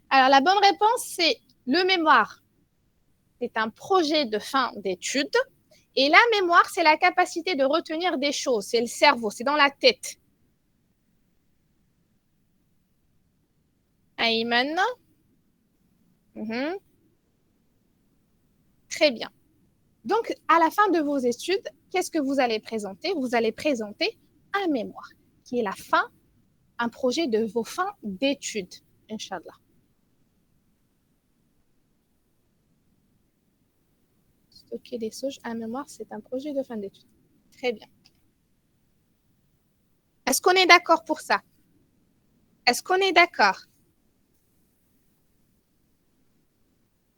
Alors, la bonne réponse, c'est le mémoire. C'est un projet de fin d'études. Et la mémoire, c'est la capacité de retenir des choses. C'est le cerveau, c'est dans la tête. Ayman. Mhm. Très bien. Donc, à la fin de vos études, qu'est-ce que vous allez présenter? Vous allez présenter un mémoire, qui est la fin, un projet de vos fins d'études, Inch'Allah. Stocker des sauges, un mémoire, c'est un projet de fin d'études. Très bien. Est-ce qu'on est d'accord pour ça? Est-ce qu'on est d'accord?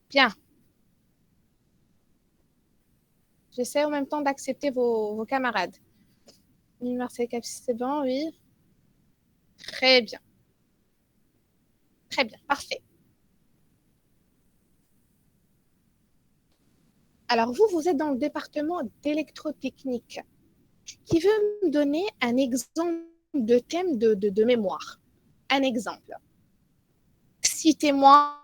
Bien. J'essaie en même temps d'accepter vos camarades. Marseille Capsi, c'est bon, oui. Très bien. Très bien. Parfait. Alors, vous êtes dans le département d'électrotechnique. Qui veut me donner un exemple de thème de mémoire? Un exemple. Citez-moi,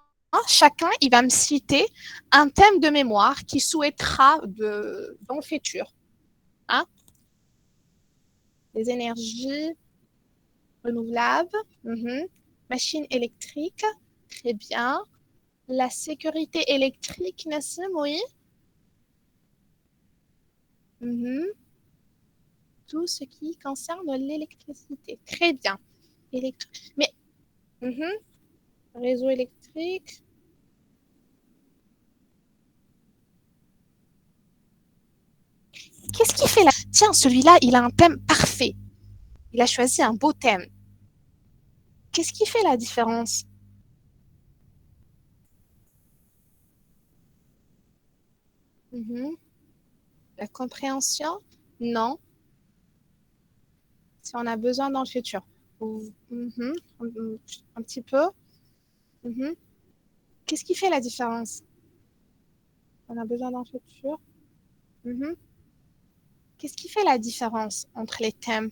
chacun, il va me citer un thème de mémoire qu'il souhaitera dans le futur. Hein? Les énergies renouvelables, machines électriques, très bien. La sécurité électrique, Nassim, oui. Mhm. Tout ce qui concerne l'électricité. Très bien. Mais, mhm, réseau électrique. Qu'est-ce qui fait là? Tiens, celui-là, il a un thème parfait. Il a choisi un beau thème. Qu'est-ce qui fait la différence? Mhm. La compréhension? Non. Si on a besoin dans le futur. Mhm. Un petit peu. Mhm. Qu'est-ce qui fait la différence? On a besoin dans le futur. Mhm. Qu'est-ce qui fait la différence entre les thèmes?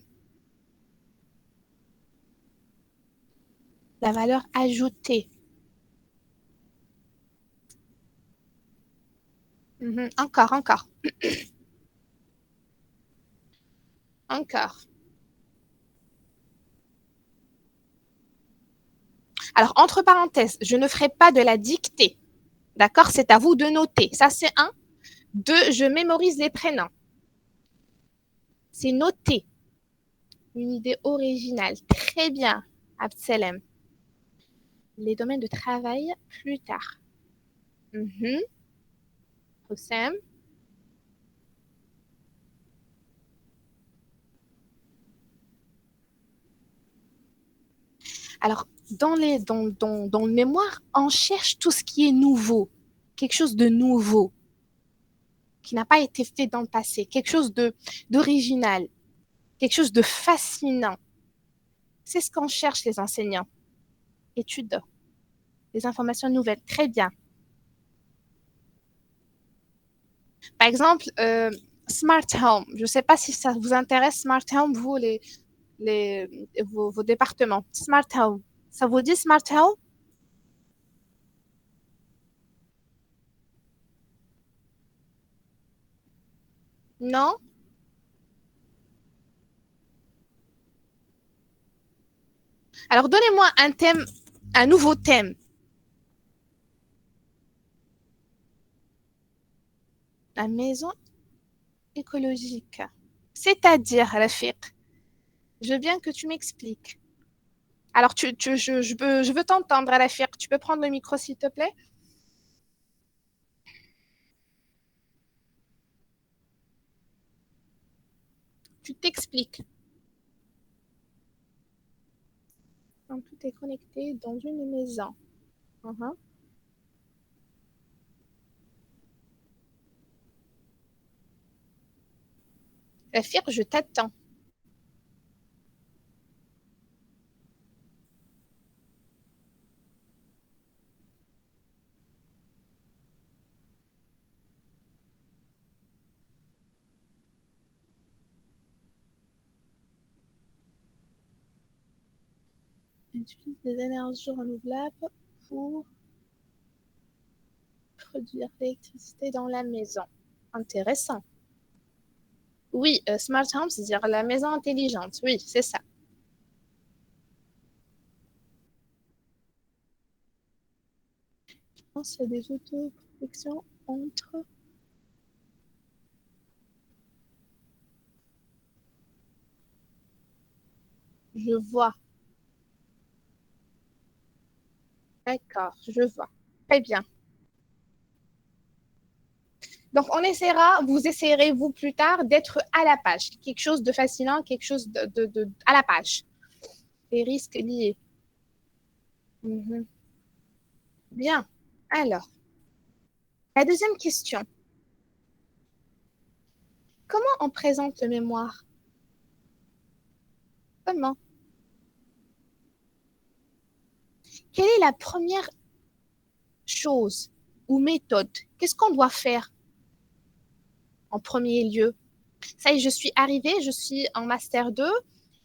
La valeur ajoutée. Mhm. Encore, encore, encore. Alors, entre parenthèses, je ne ferai pas de la dictée. D'accord? C'est à vous de noter. Ça, c'est un. Deux, je mémorise les prénoms. C'est noté. Une idée originale. Très bien, Abselem. Les domaines de travail plus tard. Mhm. Houssem. Alors, dans le mémoire, on cherche tout ce qui est nouveau. Quelque chose de nouveau qui n'a pas été fait dans le passé. Quelque chose d'original. Quelque chose de fascinant. C'est ce qu'on cherche, les enseignants. Études, des informations nouvelles. Très bien. Par exemple, Smart Home. Je ne sais pas si ça vous intéresse, Smart Home, vous, vos départements. Smart Home. Ça vous dit Smart Home? Non? Alors, donnez-moi un thème, un nouveau thème. La maison écologique. C'est-à-dire, Rafiq, je veux bien que tu m'expliques. Alors, je veux t'entendre, Rafiq. Tu peux prendre le micro, s'il te plaît? Tu t'expliques. Donc, tout est connecté dans une maison. Mhm. Rafiq, je t'attends. Utilise des énergies renouvelables. pour produire l'électricité dans la maison. Intéressant. Oui, smart home, c'est-à-dire la maison intelligente. Oui, c'est ça. Je pense qu'il y a des autoprotections entre... Je vois. D'accord, je vois. Très bien. Donc, vous essayerez, vous, plus tard, d'être à la page. Quelque chose de fascinant, quelque chose à la page. Les risques liés. Mhm. Bien. Alors, la deuxième question. Comment on présente le mémoire? Comment? Quelle est la première chose ou méthode? Qu'est-ce qu'on doit faire en premier lieu? Ça y est, je suis arrivée, je suis en master 2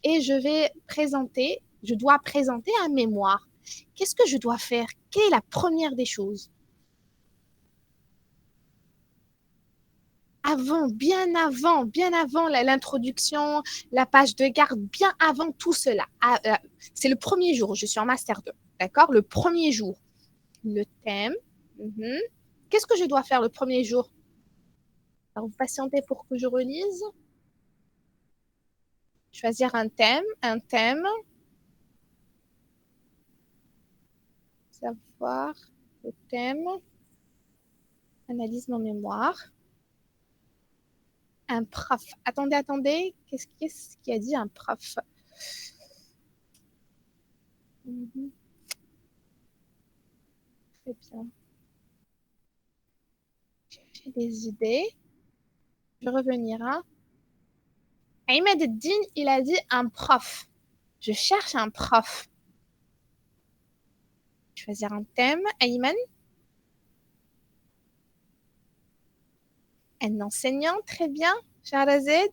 et je dois présenter un mémoire. Qu'est-ce que je dois faire? Quelle est la première des choses? Bien avant l'introduction, la page de garde, bien avant tout cela. C'est le premier jour, je suis en master 2, d'accord? Le premier jour, le thème. Mhm. Qu'est-ce que je dois faire le premier jour? Alors, vous patientez pour que je relise. Choisir un thème, savoir le thème, analyse mon mémoire. Un prof. Attendez. Qu'est-ce qui a dit un prof? Mhm. Très bien. J'ai des idées. Je vais revenir. Hein. Ahmed Eddin, il a dit un prof. Je cherche un prof. Choisir un thème. Ayman, un enseignant. Très bien. Shahrazed.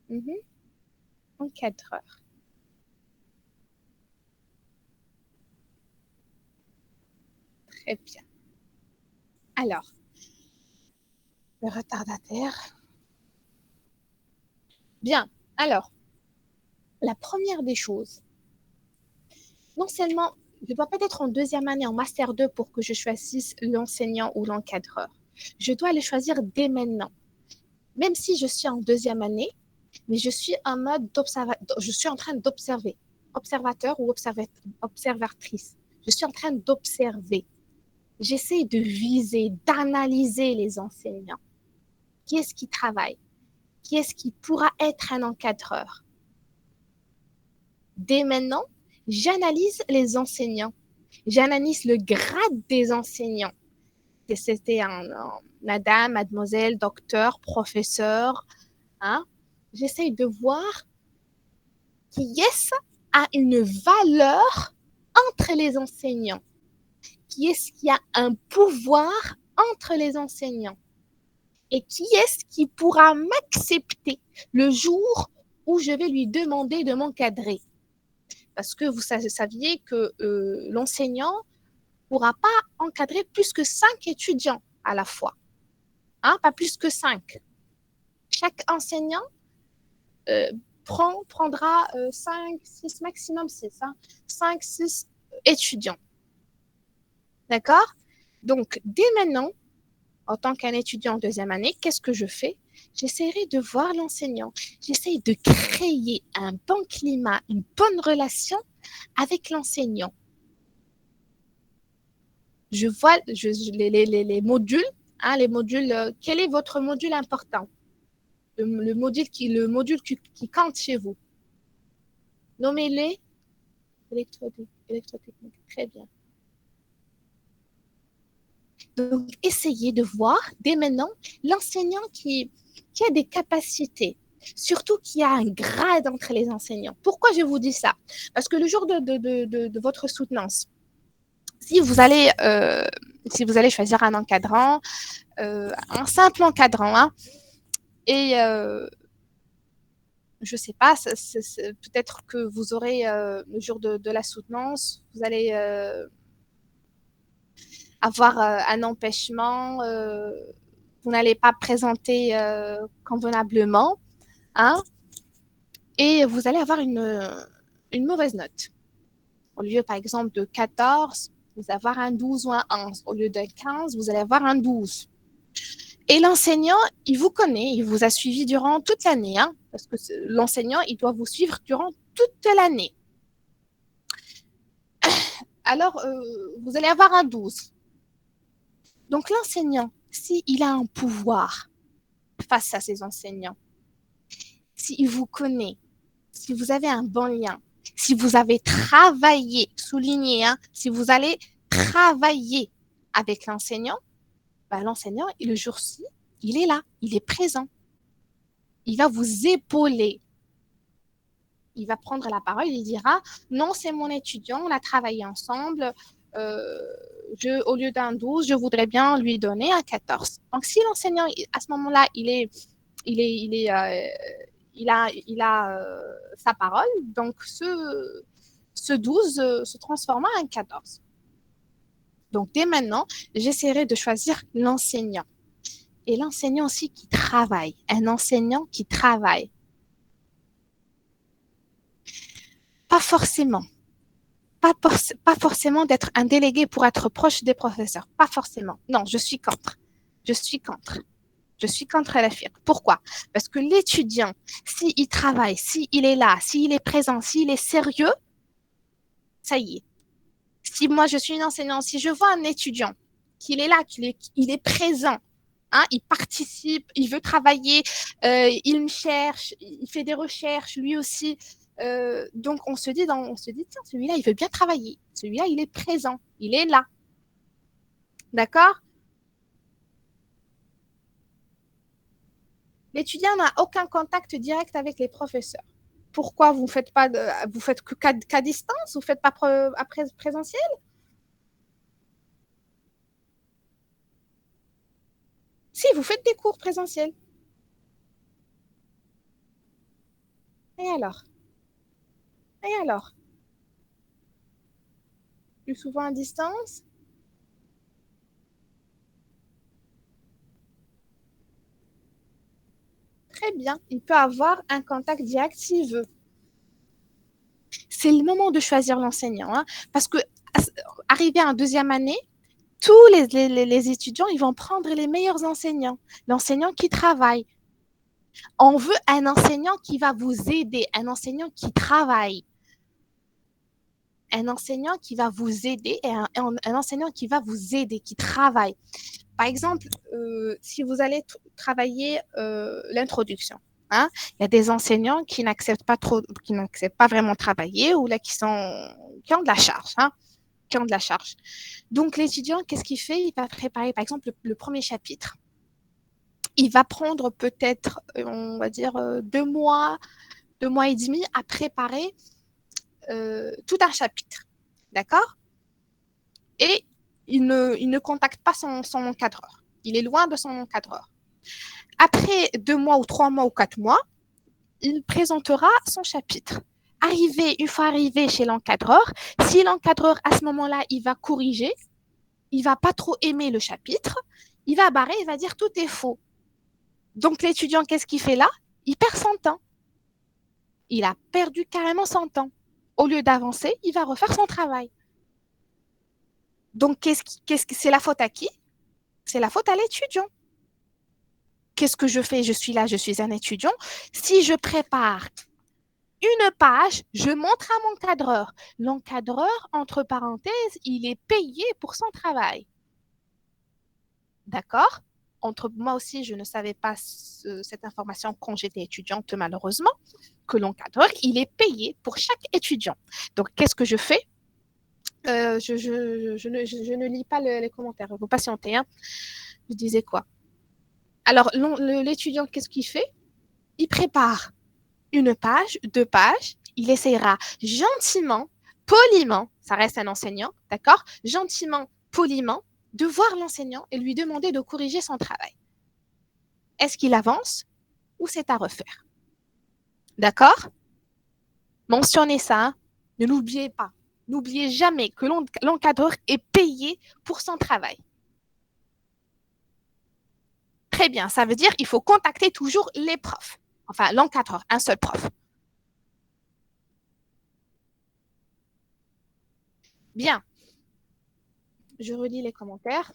Mhm. Encadreur. Très bien. Alors, le retardataire. Bien. Alors, la première des choses, non seulement je dois pas être en deuxième année, en master 2 pour que je choisisse l'enseignant ou l'encadreur. Je dois le choisir dès maintenant. Même si je suis en deuxième année, mais je suis en mode je suis en train d'observer, observateur ou observatrice. Je suis en train d'observer. J'essaie de viser, d'analyser les enseignants. Qui est-ce qui travaille? Qui est-ce qui pourra être un encadreur? Dès maintenant, j'analyse les enseignants. J'analyse le grade des enseignants. C'était madame, mademoiselle, docteur, professeur. Hein? J'essaye de voir qui est-ce a une valeur entre les enseignants. Qui est-ce qui a un pouvoir entre les enseignants? Et qui est-ce qui pourra m'accepter le jour où je vais lui demander de m'encadrer? Parce que vous saviez que l'enseignant ne pourra pas encadrer plus que 5 étudiants à la fois. Hein, pas plus que 5. Chaque enseignant euh, prendra 5, 6, maximum 6. Hein, 5, 6 étudiants. D'accord? Donc, dès maintenant, en tant qu'un étudiant en deuxième année, qu'est-ce que je fais? J'essaierai de voir l'enseignant. J'essaie de créer un bon climat, une bonne relation avec l'enseignant. Je vois les modules, hein, les modules. Quel est votre module important? Le module qui compte chez vous. Nommez-les. Électrotechnique. Très bien. Donc, essayez de voir dès maintenant l'enseignant qui a des capacités, surtout qui a un grade entre les enseignants. Pourquoi je vous dis ça? Parce que le jour de votre soutenance, si vous allez, euh, si vous allez choisir un encadrant, un simple encadrant, hein, et je ne sais pas, peut-être que vous aurez, le jour de la soutenance, vous allez avoir un empêchement, vous n'allez pas présenter convenablement, hein, et vous allez avoir une mauvaise note. Au lieu, par exemple, de 14, vous allez avoir un 12 ou un 11. Au lieu de 15, vous allez avoir un 12. Et l'enseignant, il vous connaît, il vous a suivi durant toute l'année, hein, parce que l'enseignant, il doit vous suivre durant toute l'année. Alors, vous allez avoir un 12. Donc, l'enseignant, s'il a un pouvoir face à ses enseignants, s'il vous connaît, si vous avez un bon lien, si vous avez travaillé, souligné, hein, si vous allez travailler avec l'enseignant, ben, l'enseignant, le jour-ci, il est là, il est présent. Il va vous épauler. Il va prendre la parole, il dira, non, c'est mon étudiant, on a travaillé ensemble, au lieu d'un 12, je voudrais bien lui donner un 14. Donc, si l'enseignant, à ce moment-là, il a sa parole, donc ce 12 se transforme en un 14. Donc, dès maintenant, j'essaierai de choisir l'enseignant. Et l'enseignant aussi qui travaille, un enseignant qui travaille. Pas forcément. Pas forcément d'être un délégué pour être proche des professeurs. Pas forcément. Non, je suis contre. Je suis contre. Je suis contre la FIR. Pourquoi? Parce que l'étudiant, s'il travaille, s'il est là, s'il est présent, s'il est sérieux, ça y est. Si moi, je suis une enseignante, si je vois un étudiant, qu'il est là, il est présent, hein, il participe, il veut travailler, il me cherche, il fait des recherches, lui aussi. Donc, on se dit, tiens, celui-là, il veut bien travailler. Celui-là, il est présent, il est là. D'accord? L'étudiant n'a aucun contact direct avec les professeurs. Pourquoi vous faites pas vous faites qu'à distance? Vous faites pas après présentiel? Si, vous faites des cours présentiels. Et alors? Et alors? Plus souvent à distance? Très bien. Il peut avoir un contact direct s'il veut. C'est le moment de choisir l'enseignant, hein, parce que arrivé en deuxième année, tous les étudiants, ils vont prendre les meilleurs enseignants, l'enseignant qui travaille. On veut un enseignant qui va vous aider, un enseignant qui travaille, un enseignant qui va vous aider et un enseignant qui va vous aider, qui travaille. Par exemple, si vous allez travailler l'introduction, hein, il y a des enseignants qui n'acceptent pas vraiment travailler ou là qui ont de la charge, hein, qui ont de la charge. Donc l'étudiant, qu'est-ce qu'il fait? Il va préparer, par exemple, le premier chapitre. Il va prendre peut-être, on va dire, 2 mois et demi à préparer tout un chapitre. D'accord? Et il ne contacte pas son encadreur. Il est loin de son encadreur. Après 2 mois ou 3 mois ou 4 mois, il présentera son chapitre. Une fois arrivé chez l'encadreur, si l'encadreur, à ce moment-là, il va corriger, il va pas trop aimer le chapitre, il va barrer, il va dire tout est faux. Donc l'étudiant, qu'est-ce qu'il fait là? Il perd son temps. Il a perdu carrément son temps. Au lieu d'avancer, il va refaire son travail. Donc c'est la faute à qui? C'est la faute à l'étudiant. Qu'est-ce que je fais? Je suis là, je suis un étudiant. Si je prépare une page, je montre à mon cadreur. L'encadreur, entre parenthèses, il est payé pour son travail. D'accord? Moi aussi, je ne savais pas cette information quand j'étais étudiante, malheureusement, que l'encadreur, il est payé pour chaque étudiant. Donc, qu'est-ce que je fais? Je ne lis pas les commentaires. Vous patientez. Hein. Je disais quoi? Alors, l'étudiant, qu'est-ce qu'il fait? Il prépare une page, 2 pages. Il essaiera gentiment, poliment, ça reste un enseignant, d'accord? Gentiment, poliment, de voir l'enseignant et lui demander de corriger son travail. Est-ce qu'il avance ou c'est à refaire? D'accord? Mentionnez ça, hein. Ne l'oubliez pas. N'oubliez jamais que l'encadreur est payé pour son travail. Très bien, ça veut dire qu'il faut contacter toujours les profs. Enfin, l'encadreur, un seul prof. Bien, je relis les commentaires.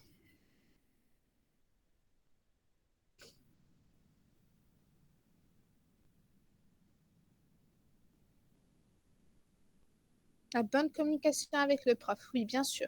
La bonne communication avec le prof, oui, bien sûr.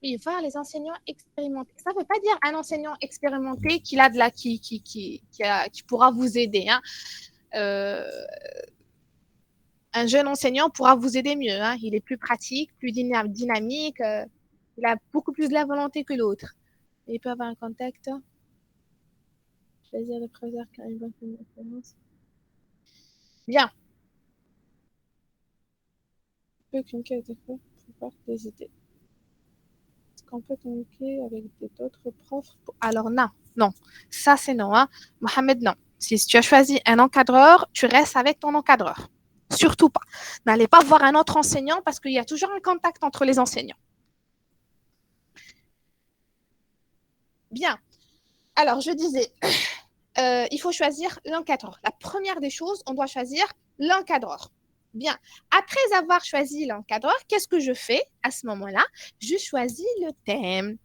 Oui, voir les enseignants expérimentés. Ça ne veut pas dire un enseignant expérimenté qui a de la qui pourra vous aider, hein. Euh, un jeune enseignant pourra vous aider mieux, hein. Il est plus pratique, plus dynamique, il a beaucoup plus de la volonté que l'autre. Il peut avoir un contact, choisir le professeur qui a une bonne connaissance. Bien. Peut communiquer avec des profs pour des idées. Est-ce qu'on peut communiquer avec d'autres profs? Alors non, non. Ça c'est non, hein. Mohamed, non. Si tu as choisi un encadreur, tu restes avec ton encadreur. Surtout pas. N'allez pas voir un autre enseignant parce qu'il y a toujours un contact entre les enseignants. Bien. Alors, je disais, il faut choisir l'encadreur. La première des choses, on doit choisir l'encadreur. Bien. Après avoir choisi l'encadreur, qu'est-ce que je fais à ce moment-là? Je choisis le thème.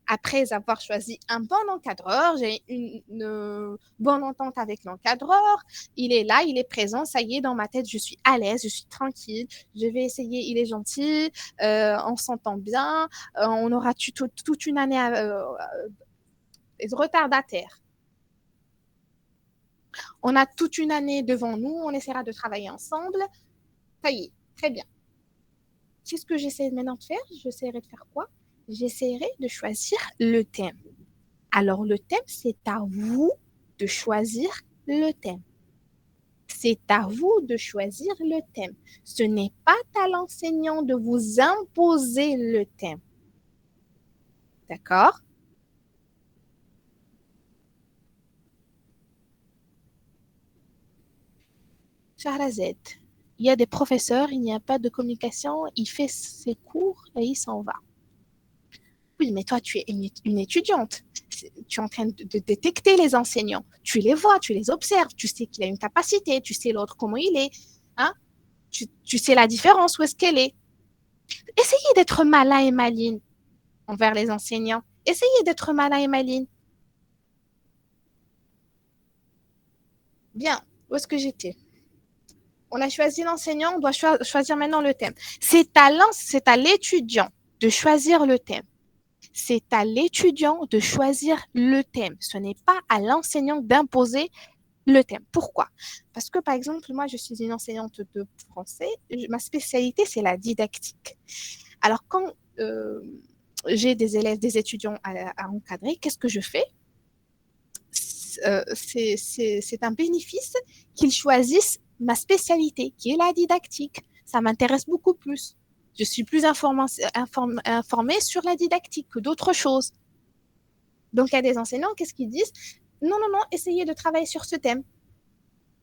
Après avoir choisi un bon encadreur, j'ai une bonne entente avec l'encadreur. Il est là, il est présent, ça y est, dans ma tête, je suis à l'aise, je suis tranquille. Je vais essayer, il est gentil, on s'entend bien, on aura toute une année retardataire. On a toute une année devant nous, on essaiera de travailler ensemble. Ça y est, très bien. Qu'est-ce que j'essaie maintenant de faire? J'essaierai de faire quoi? J'essaierai de choisir le thème. Alors, le thème, c'est à vous de choisir le thème. C'est à vous de choisir le thème. Ce n'est pas à l'enseignant de vous imposer le thème. D'accord? Shahrazad, il y a des professeurs, il n'y a pas de communication, il fait ses cours et il s'en va. Oui, mais toi, tu es une étudiante. Tu es en train de détecter les enseignants. Tu les vois, tu les observes. Tu sais qu'il a une capacité. Tu sais l'autre comment il est. Hein? Tu sais la différence, où est-ce qu'elle est. Essayez d'être malin et maline envers les enseignants. Essayez d'être malin et maline. Bien, où est-ce que j'étais? On a choisi l'enseignant, on doit choisir maintenant le thème. C'est à l'étudiant de choisir le thème. C'est à l'étudiant de choisir le thème. Ce n'est pas à l'enseignant d'imposer le thème. Pourquoi? Parce que, par exemple, moi, je suis une enseignante de français. Ma spécialité, c'est la didactique. Alors, quand j'ai des élèves, des étudiants à encadrer, qu'est-ce que je fais? C'est un bénéfice qu'ils choisissent ma spécialité, qui est la didactique. Ça m'intéresse beaucoup plus. Je suis plus informée sur la didactique que d'autres choses. Donc, il y a des enseignants, qu'est-ce qu'ils disent? Non, non, non, essayez de travailler sur ce thème.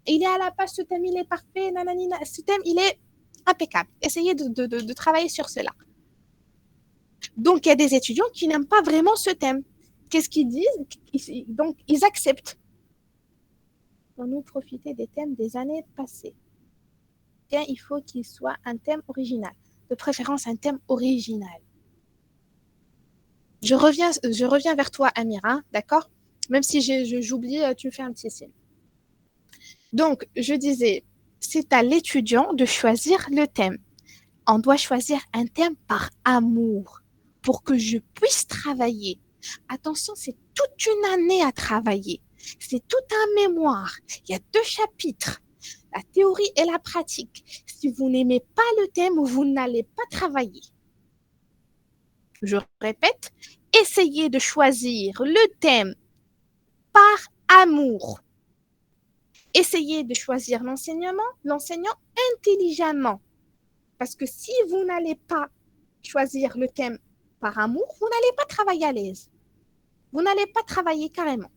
Il est à la page, ce thème, il est parfait, nananina, ce thème, il est impeccable. Essayez de travailler sur cela. Donc, il y a des étudiants qui n'aiment pas vraiment ce thème. Qu'est-ce qu'ils disent? Donc, ils acceptent. Pour nous profiter des thèmes des années passées. Bien, il faut qu'il soit un thème original. De préférence, un thème original. Je reviens vers toi, Amira, d'accord? Même si j'oublie, tu me fais un petit signe. Donc, je disais, c'est à l'étudiant de choisir le thème. On doit choisir un thème par amour pour que je puisse travailler. Attention, c'est toute une année à travailler. C'est tout un mémoire. Il y a 2 chapitres, la théorie et la pratique. Si vous n'aimez pas le thème, vous n'allez pas travailler. Je répète, essayez de choisir le thème par amour. Essayez de choisir l'enseignant intelligemment. Parce que si vous n'allez pas choisir le thème par amour, vous n'allez pas travailler à l'aise. Vous n'allez pas travailler carrément.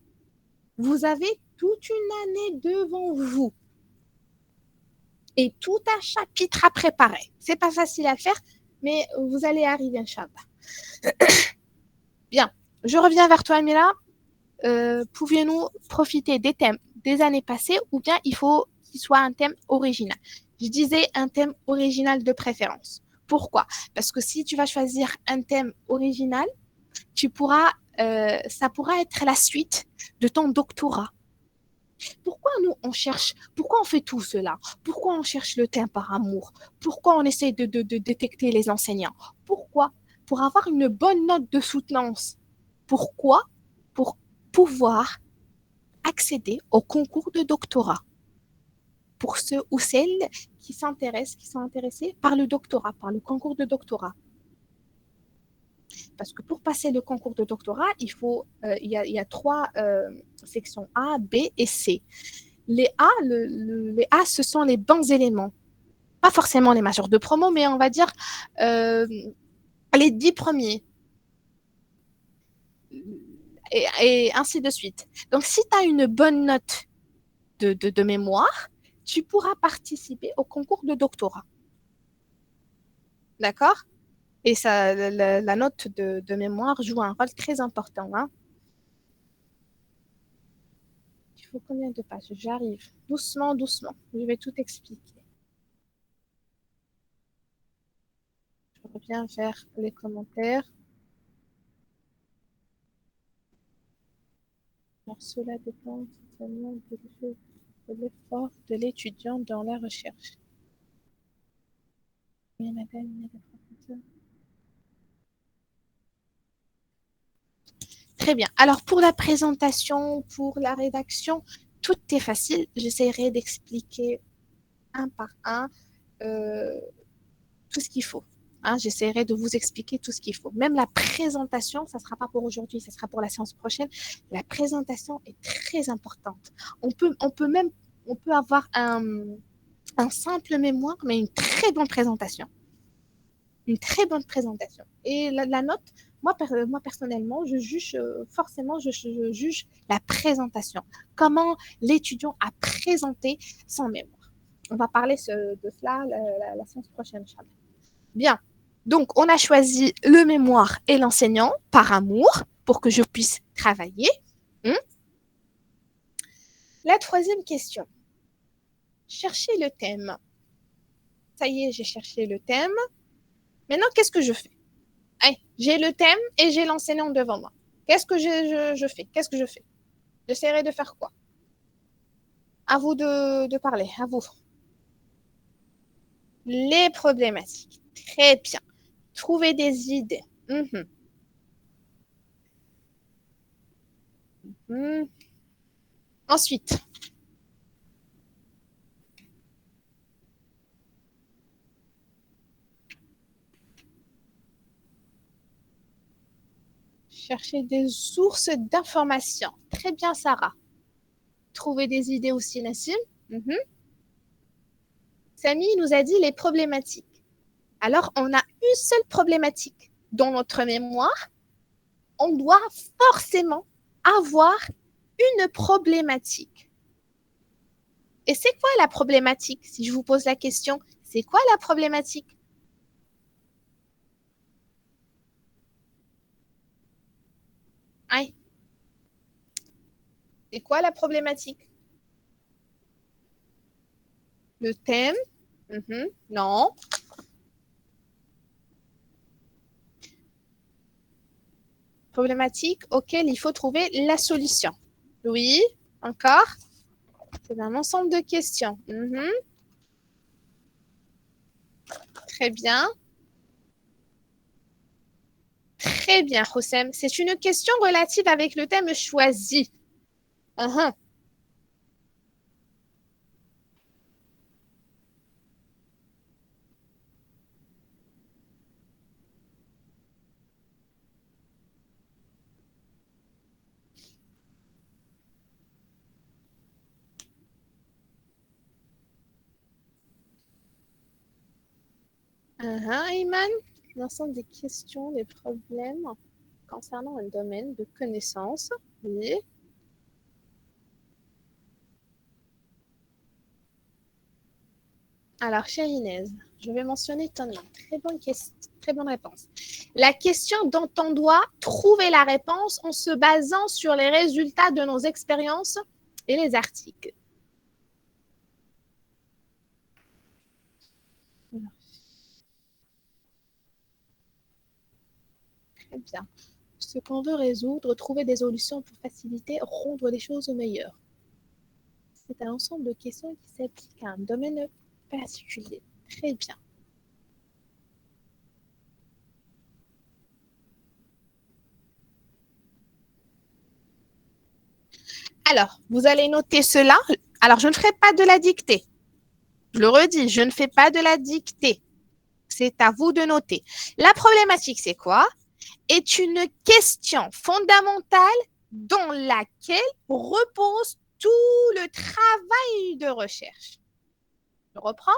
Vous avez toute une année devant vous et tout un chapitre à préparer. C'est pas facile à faire, mais vous allez arriver, Inch'Allah. Bien, je reviens vers toi, Amira. Pouviez-nous profiter des thèmes des années passées ou bien il faut qu'il soit un thème original? Je disais un thème original de préférence. Pourquoi? Parce que si tu vas choisir un thème original, ça pourra être la suite de ton doctorat. Pourquoi on fait tout cela? Pourquoi on cherche le thème par amour? Pourquoi on essaie de détecter les enseignants? Pourquoi? Pour avoir une bonne note de soutenance. Pourquoi? Pour pouvoir accéder au concours de doctorat. Pour ceux ou celles qui sont intéressés par le doctorat, par le concours de doctorat. Parce que pour passer le concours de doctorat, il y a trois sections A, B et C. Les A, ce sont les bons éléments. Pas forcément les majors de promo, mais on va dire les 10 premiers. Et ainsi de suite. Donc, si tu as une bonne note de mémoire, tu pourras participer au concours de doctorat. D'accord? Et ça, la note de mémoire joue un rôle très important. Hein. Il faut combien de pages? J'arrive. Doucement, doucement. Je vais tout expliquer. Je reviens vers les commentaires. Alors, cela dépend totalement de l'effort de l'étudiant dans la recherche. Mais madame, très bien. Alors, pour la présentation, pour la rédaction, tout est facile. J'essaierai d'expliquer un par un tout ce qu'il faut. Hein, j'essaierai de vous expliquer tout ce qu'il faut. Même la présentation, ça ne sera pas pour aujourd'hui, ça sera pour la séance prochaine. La présentation est très importante. On peut avoir un simple mémoire, mais une très bonne présentation. Une très bonne présentation. Et la note, moi personnellement, je juge la présentation. Comment l'étudiant a présenté son mémoire. On va parler de cela la séance prochaine, Inch'Allah. Bien. Donc, on a choisi le mémoire et l'enseignant par amour pour que je puisse travailler. La troisième question. Chercher le thème. Ça y est, j'ai cherché le thème. Maintenant, qu'est-ce que je fais? Hey, j'ai le thème et j'ai l'enseignant devant moi. Qu'est-ce que je fais? Qu'est-ce que je fais? J'essaierai de faire quoi? À vous de parler, à vous. Les problématiques. Très bien. Trouver des idées. Ensuite, chercher des sources d'informations. Très bien, Sarah. Trouver des idées aussi, Nassim. Samy nous a dit les problématiques. Alors, on a une seule problématique dans notre mémoire. On doit forcément avoir une problématique. Et c'est quoi la problématique? Si je vous pose la question, c'est quoi la problématique? Aïe. C'est quoi la problématique? Le thème? Non. Problématique auquel il faut trouver la solution. Oui, encore? C'est un ensemble de questions. Très bien. Très bien, Houssem. C'est une question relative avec le thème choisi. Ayman, l'ensemble des questions, des problèmes concernant un domaine de connaissance. Oui. Alors, chère Inès, je vais mentionner ton nom. Très bonne question, très bonne réponse. La question dont on doit trouver la réponse en se basant sur les résultats de nos expériences et les articles. Très bien. Ce qu'on veut résoudre, trouver des solutions pour faciliter, rendre les choses meilleures. C'est un ensemble de questions qui s'appliquent à un domaine particulier. Très bien. Alors, vous allez noter cela. Alors, je ne ferai pas de la dictée. Je le redis, je ne fais pas de la dictée. C'est à vous de noter. La problématique, c'est quoi? Est une question fondamentale dans laquelle repose tout le travail de recherche. Je reprends.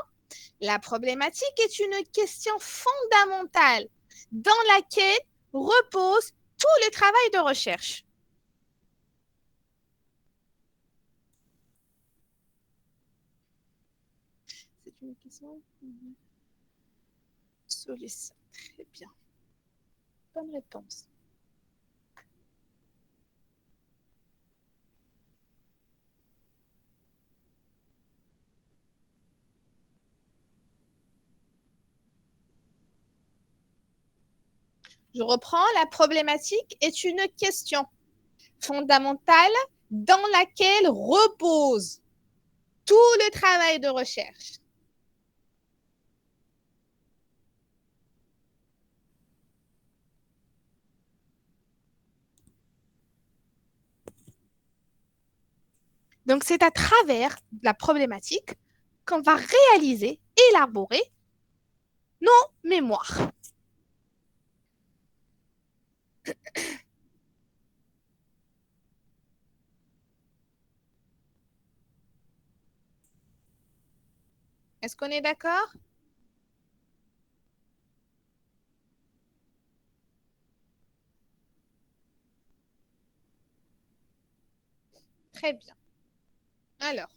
La problématique est une question fondamentale dans laquelle repose tout le travail de recherche. C'est une question. Solution. Très bien. Bonne réponse. Je reprends. La problématique est une question fondamentale dans laquelle repose tout le travail de recherche. Donc, c'est à travers la problématique qu'on va réaliser, élaborer nos mémoires. Est-ce qu'on est d'accord? Très bien. Alors,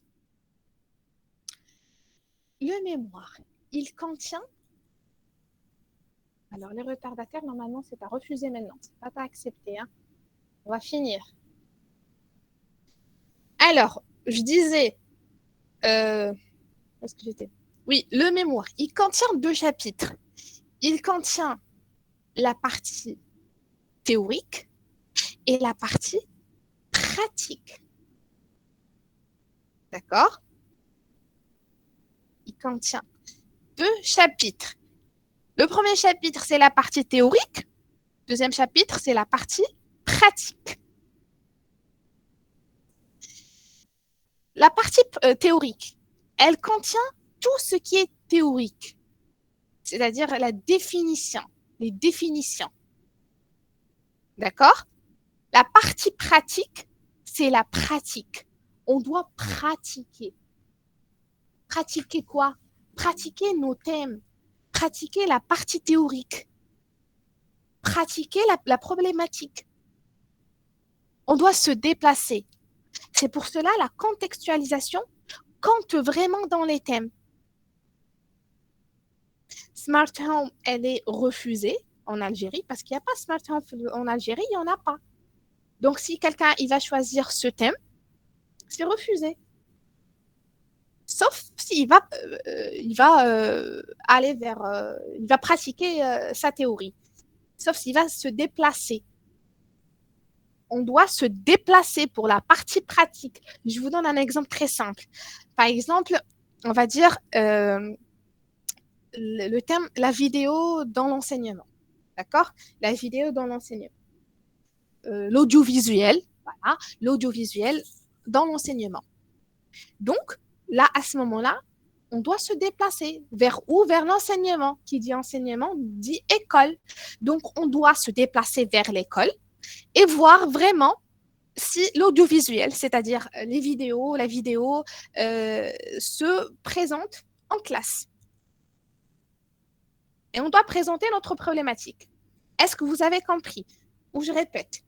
le mémoire, il contient... Alors, les retardataires, normalement, c'est à refuser maintenant. C'est pas à accepter. Hein. On va finir. Alors, je disais... Où est-ce que j'étais? Oui, le mémoire, il contient 2 chapitres. Il contient la partie théorique et la partie pratique. D'accord? Il contient 2 chapitres. Le premier chapitre, c'est la partie théorique. Le deuxième chapitre, c'est la partie pratique. La partie théorique, elle contient tout ce qui est théorique, c'est-à-dire la définition, les définitions. D'accord? La partie pratique, c'est la pratique. On doit pratiquer. Pratiquer quoi? Pratiquer nos thèmes, pratiquer la partie théorique, pratiquer la problématique. On doit se déplacer. C'est pour cela la contextualisation compte vraiment dans les thèmes. Smart Home, elle est refusée en Algérie parce qu'il n'y a pas Smart Home en Algérie, il n'y en a pas. Donc, si quelqu'un il va choisir ce thème, c'est refusé. Sauf s'il va, aller vers, il va pratiquer sa théorie. Sauf s'il va se déplacer. On doit se déplacer pour la partie pratique. Je vous donne un exemple très simple. Par exemple, on va dire le thème, la vidéo dans l'enseignement. D'accord? La vidéo dans l'enseignement. L'audiovisuel, voilà, l'audiovisuel dans l'enseignement. Donc, là, à ce moment-là, on doit se déplacer vers où? Vers l'enseignement. Qui dit enseignement dit école. Donc, on doit se déplacer vers l'école et voir vraiment si l'audiovisuel, c'est-à-dire les vidéos, la vidéo, se présente en classe. Et on doit présenter notre problématique. Est-ce que vous avez compris? Ou je répète.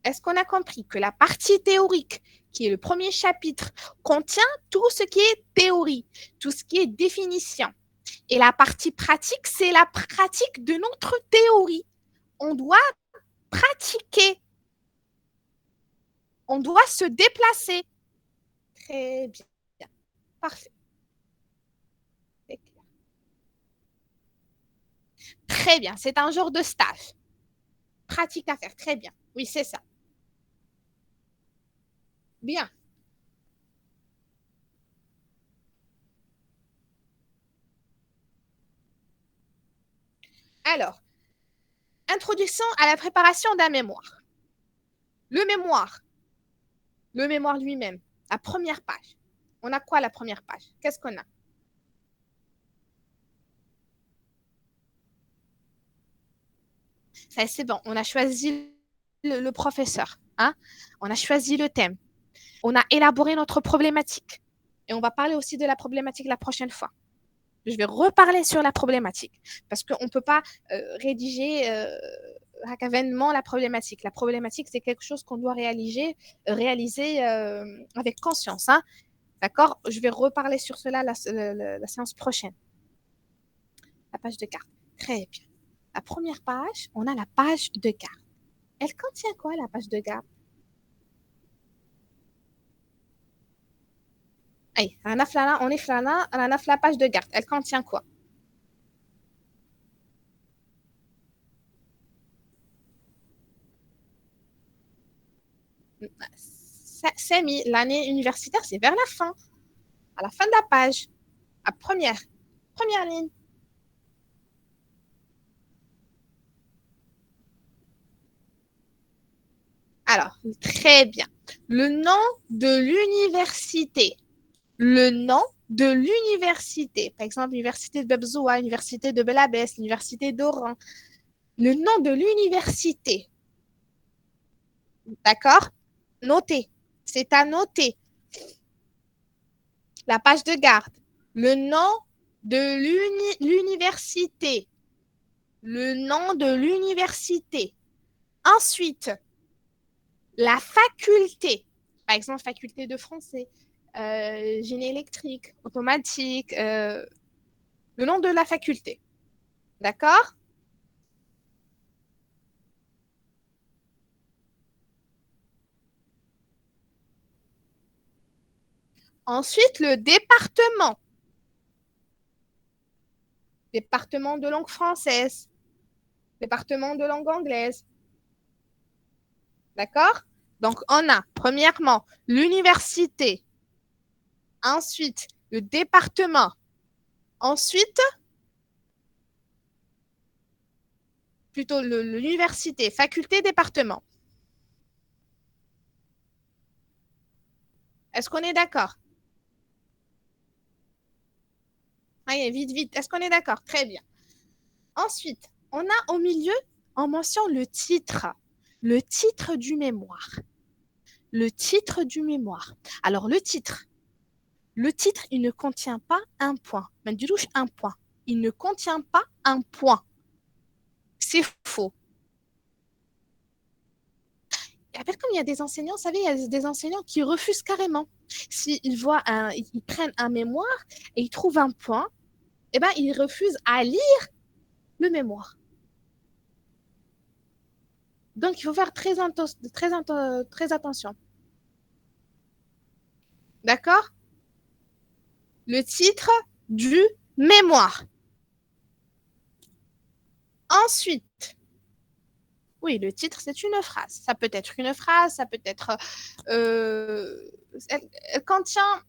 Est-ce qu'on a compris que la partie théorique, qui est le premier chapitre, contient tout ce qui est théorie, tout ce qui est définition. Et la partie pratique, c'est la pratique de notre théorie. On doit pratiquer. On doit se déplacer. Très bien. Parfait. Très bien. C'est un genre de stage. Pratique à faire. Très bien. Oui, c'est ça. Bien. Alors, introduction à la préparation d'un mémoire. Le mémoire lui-même, la première page. On a quoi la première page? Qu'est-ce qu'on a? Ça, c'est bon. On a choisi le professeur. Hein? On a choisi le thème. On a élaboré notre problématique. Et on va parler aussi de la problématique la prochaine fois. Je vais reparler sur la problématique parce qu'on ne peut pas rédiger vainement la problématique. La problématique, c'est quelque chose qu'on doit réaliser avec conscience. Hein? D'accord? Je vais reparler sur cela la séance prochaine. La page de carte. Très bien. La première page, on a la page de garde. Elle contient quoi, la page de garde? Hey, on a la page de garde. Elle contient quoi? C'est mis l'année universitaire, c'est vers la fin. À la fin de la page. À première ligne. Alors, très bien. Le nom de l'université. Le nom de l'université. Par exemple, l'université de Bebzoua, l'université de Belabès, l'université d'Oran. Le nom de l'université. D'accord? Notez. C'est à noter. La page de garde. Le nom de l'université. Le nom de l'université. Ensuite, la faculté. Par exemple, faculté de français, génie électrique, automatique, le nom de la faculté. D'accord? Ensuite, le département. Département de langue française. Département de langue anglaise. D'accord? Donc, on a, premièrement, l'université. Ensuite, le département. Ensuite, plutôt l'université, faculté, département. Est-ce qu'on est d'accord? Allez, vite, vite. Est-ce qu'on est d'accord? Très bien. Ensuite, on a au milieu, on mentionne le titre. Le titre du mémoire. Le titre du mémoire. Alors, le titre, il ne contient pas un point. Mandouche, un point. Il ne contient pas un point. C'est faux. Comme il y a des enseignants, vous savez, il y a des enseignants qui refusent carrément. S'ils ils prennent un mémoire et ils trouvent un point, eh ben, ils refusent à lire le mémoire. Donc, il faut faire très attention. D'accord? Le titre du mémoire. Ensuite, oui, le titre, c'est une phrase. Ça peut être une phrase, ça peut être... elle contient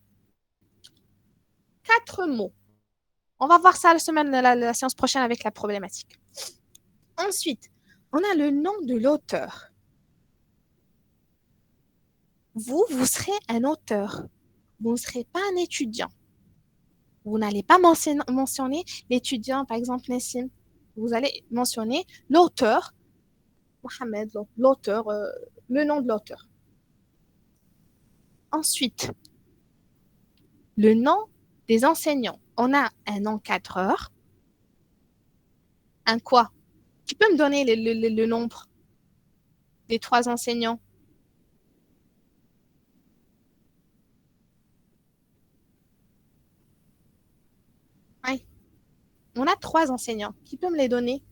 4 mots. On va voir ça la séance prochaine avec la problématique. Ensuite, on a le nom de l'auteur. Vous serez un auteur. Vous ne serez pas un étudiant. Vous n'allez pas mentionner l'étudiant, par exemple, Nessim. Vous allez mentionner l'auteur, Mohamed, l'auteur, le nom de l'auteur. Ensuite, le nom des enseignants. on a un encadreur. Un quoi? Tu peux me donner le nombre des 3 enseignants? Oui. On a 3 enseignants. Qui peut me les donner?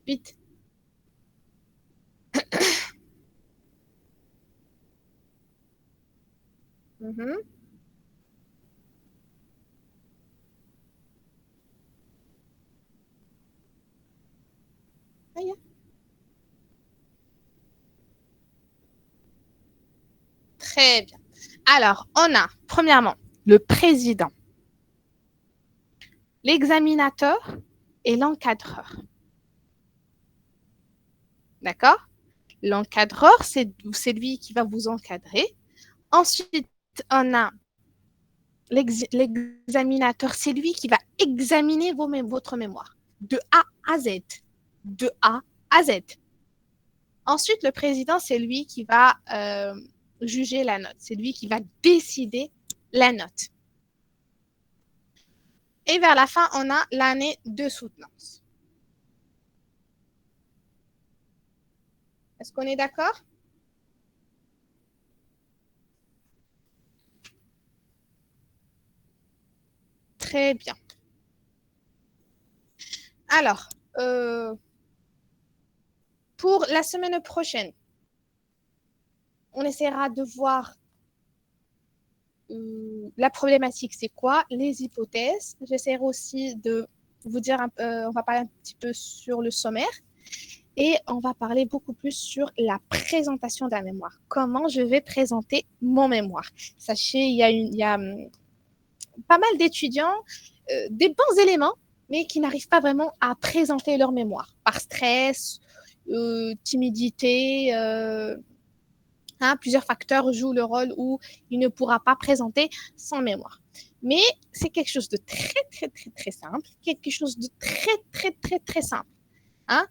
Vite. Mhm. Aïe. Très bien. Alors, on a, premièrement, le président, l'examinateur et l'encadreur. D'accord? L'encadreur, c'est lui qui va vous encadrer. Ensuite, on a l'examinateur, c'est lui qui va examiner votre mémoire de A à Z. De A à Z. Ensuite, le président, c'est lui qui va juger la note. C'est lui qui va décider la note. Et vers la fin, on a l'année de soutenance. Est-ce qu'on est d'accord? Très bien. Alors, pour la semaine prochaine, on essaiera de voir la problématique, c'est quoi, les hypothèses. J'essaierai aussi de vous dire, on va parler un petit peu sur le sommaire et on va parler beaucoup plus sur la présentation de la mémoire. Comment je vais présenter mon mémoire. Sachez, il y a pas mal d'étudiants, des bons éléments, mais qui n'arrivent pas vraiment à présenter leur mémoire par stress, timidité. Plusieurs facteurs jouent le rôle où il ne pourra pas présenter son mémoire. Mais c'est quelque chose de très, très, très, très simple. Quelque chose de très, très, très, très simple. Hein?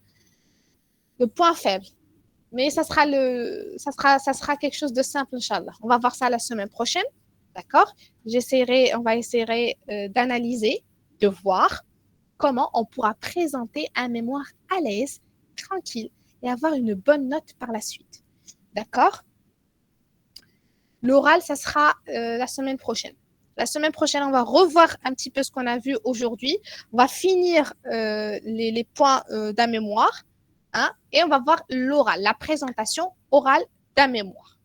Le point faible. Mais ça sera quelque chose de simple, Inch'Allah. On va voir ça la semaine prochaine. D'accord? On va essayer d'analyser, de voir comment on pourra présenter un mémoire à l'aise, tranquille, et avoir une bonne note par la suite. D'accord? L'oral, ça sera la semaine prochaine. La semaine prochaine, on va revoir un petit peu ce qu'on a vu aujourd'hui. On va finir les points d'un mémoire. Hein, et on va voir l'oral, la présentation orale d'un mémoire.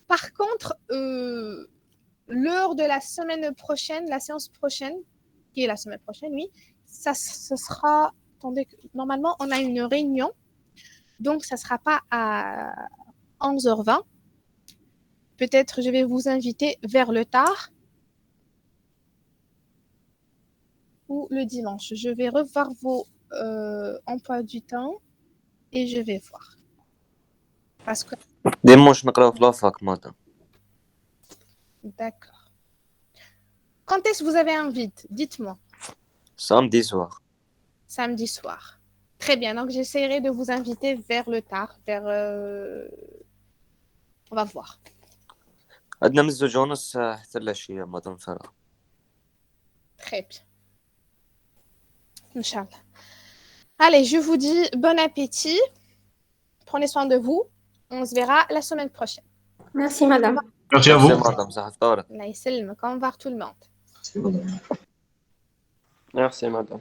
Par contre, l'heure de la semaine prochaine, la séance prochaine, qui est la semaine prochaine, oui, ce sera... Attendez, normalement, on a une réunion, donc ça ne sera pas à 11h20. Peut-être je vais vous inviter vers le tard ou le dimanche. Je vais revoir vos emplois du temps et je vais voir. Parce que... Dimanche, نقراو في l'AFAC, madame. D'accord. Quand est-ce que vous avez un vide? Dites-moi. Samedi soir. Samedi soir. Très bien. Donc, j'essaierai de vous inviter vers le tard, vers... On va voir. عندنا من 2:30 حتى العشية مدام فرح. Très bien. Inch'Allah. Allez, je vous dis bon appétit. Prenez soin de vous. On se verra la semaine prochaine. Merci, madame. Merci à vous. Merci, madame. صحة فطورك. Allah يسلمك. Au revoir tout le monde. Merci, madame.